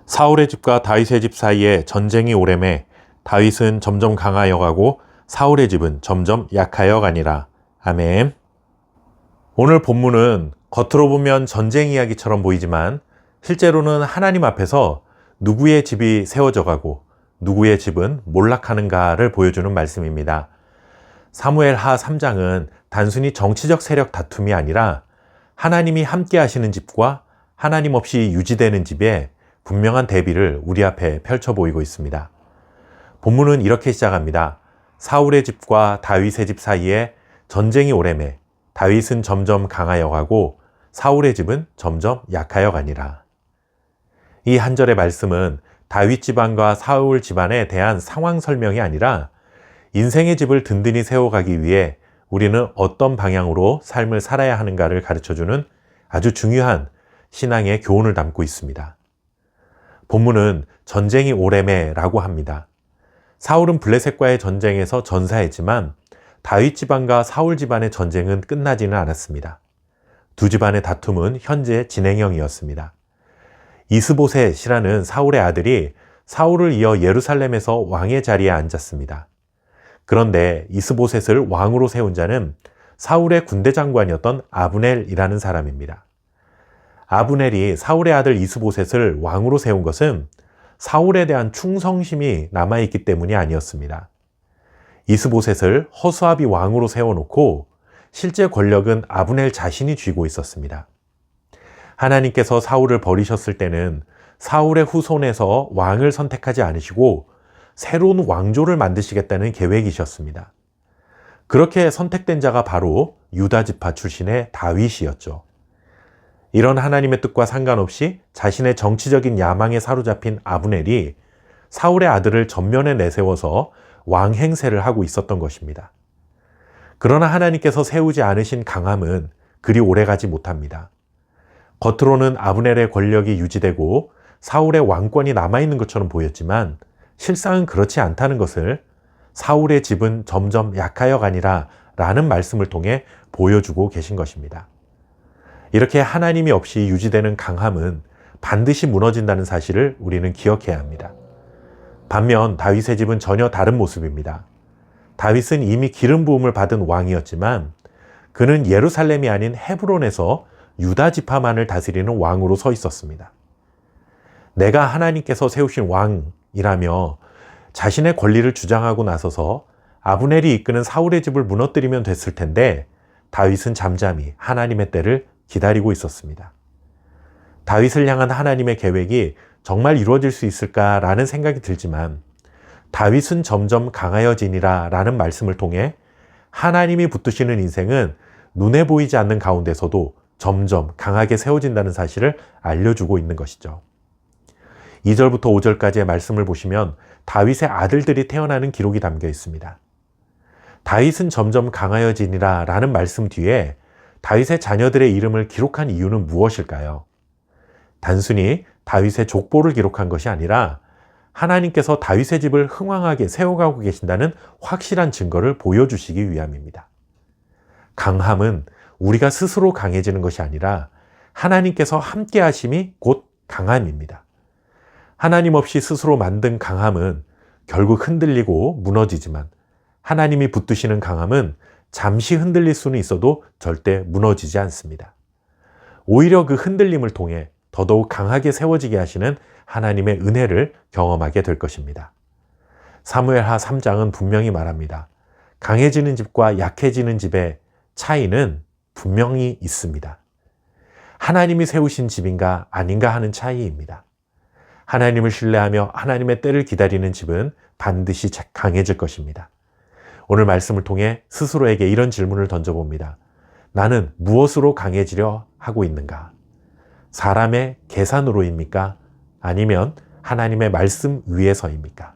사울의 집과 다윗의 집 사이에 전쟁이 오래매 다윗은 점점 강하여 가고 사울의 집은 점점 약하여 가니라. 아멘. 오늘 본문은 겉으로 보면 전쟁 이야기처럼 보이지만 실제로는 하나님 앞에서 누구의 집이 세워져 가고 누구의 집은 몰락하는가를 보여주는 말씀입니다. 사무엘하 3장은 단순히 정치적 세력 다툼이 아니라 하나님이 함께 하시는 집과 하나님 없이 유지되는 집에 분명한 대비를 우리 앞에 펼쳐 보이고 있습니다. 본문은 이렇게 시작합니다. 사울의 집과 다윗의 집 사이에 전쟁이 오래매 다윗은 점점 강하여 가고 사울의 집은 점점 약하여 가니라. 이 한 절의 말씀은 다윗 집안과 사울 집안에 대한 상황 설명이 아니라 인생의 집을 든든히 세워가기 위해 우리는 어떤 방향으로 삶을 살아야 하는가를 가르쳐주는 아주 중요한 신앙의 교훈을 담고 있습니다. 본문은 전쟁이 오래매라고 합니다. 사울은 블레셋과의 전쟁에서 전사했지만 다윗 집안과 사울 집안의 전쟁은 끝나지는 않았습니다. 두 집안의 다툼은 현재 진행형이었습니다. 이스보셋이라는 사울의 아들이 사울을 이어 예루살렘에서 왕의 자리에 앉았습니다. 그런데 이스보셋을 왕으로 세운 자는 사울의 군대 장관이었던 아브넬이라는 사람입니다. 아브넬이 사울의 아들 이스보셋을 왕으로 세운 것은 사울에 대한 충성심이 남아있기 때문이 아니었습니다. 이스보셋을 허수아비 왕으로 세워놓고 실제 권력은 아브넬 자신이 쥐고 있었습니다. 하나님께서 사울을 버리셨을 때는 사울의 후손에서 왕을 선택하지 않으시고 새로운 왕조를 만드시겠다는 계획이셨습니다. 그렇게 선택된 자가 바로 유다 지파 출신의 다윗이었죠. 이런 하나님의 뜻과 상관없이 자신의 정치적인 야망에 사로잡힌 아브넬이 사울의 아들을 전면에 내세워서 왕 행세를 하고 있었던 것입니다. 그러나 하나님께서 세우지 않으신 강함은 그리 오래가지 못합니다. 겉으로는 아브넬의 권력이 유지되고 사울의 왕권이 남아있는 것처럼 보였지만 실상은 그렇지 않다는 것을 사울의 집은 점점 약하여 가니라 라는 말씀을 통해 보여주고 계신 것입니다. 이렇게 하나님이 없이 유지되는 강함은 반드시 무너진다는 사실을 우리는 기억해야 합니다. 반면 다윗의 집은 전혀 다른 모습입니다. 다윗은 이미 기름 부음을 받은 왕이었지만 그는 예루살렘이 아닌 헤브론에서 유다 지파만을 다스리는 왕으로 서 있었습니다. 내가 하나님께서 세우신 왕이라며 자신의 권리를 주장하고 나서서 아브넬이 이끄는 사울의 집을 무너뜨리면 됐을 텐데 다윗은 잠잠히 하나님의 때를 기다리고 있었습니다. 다윗을 향한 하나님의 계획이 정말 이루어질 수 있을까라는 생각이 들지만 다윗은 점점 강하여지니라 라는 말씀을 통해 하나님이 붙드시는 인생은 눈에 보이지 않는 가운데서도 점점 강하게 세워진다는 사실을 알려주고 있는 것이죠. 2절부터 5절까지의 말씀을 보시면 다윗의 아들들이 태어나는 기록이 담겨 있습니다. 다윗은 점점 강하여지니라 라는 말씀 뒤에 다윗의 자녀들의 이름을 기록한 이유는 무엇일까요? 단순히 다윗의 족보를 기록한 것이 아니라 하나님께서 다윗의 집을 흥왕하게 세워가고 계신다는 확실한 증거를 보여주시기 위함입니다. 강함은 우리가 스스로 강해지는 것이 아니라 하나님께서 함께 하심이 곧 강함입니다. 하나님 없이 스스로 만든 강함은 결국 흔들리고 무너지지만 하나님이 붙드시는 강함은 잠시 흔들릴 수는 있어도 절대 무너지지 않습니다. 오히려 그 흔들림을 통해 더더욱 강하게 세워지게 하시는 하나님의 은혜를 경험하게 될 것입니다. 사무엘하 3장은 분명히 말합니다. 강해지는 집과 약해지는 집의 차이는 분명히 있습니다. 하나님이 세우신 집인가 아닌가 하는 차이입니다. 하나님을 신뢰하며 하나님의 때를 기다리는 집은 반드시 강해질 것입니다. 오늘 말씀을 통해 스스로에게 이런 질문을 던져봅니다. 나는 무엇으로 강해지려 하고 있는가? 사람의 계산으로입니까? 아니면 하나님의 말씀 위에서입니까?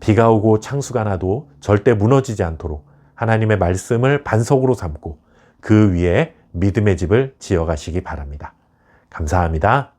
비가 오고 창수가 나도 절대 무너지지 않도록 하나님의 말씀을 반석으로 삼고 그 위에 믿음의 집을 지어가시기 바랍니다. 감사합니다.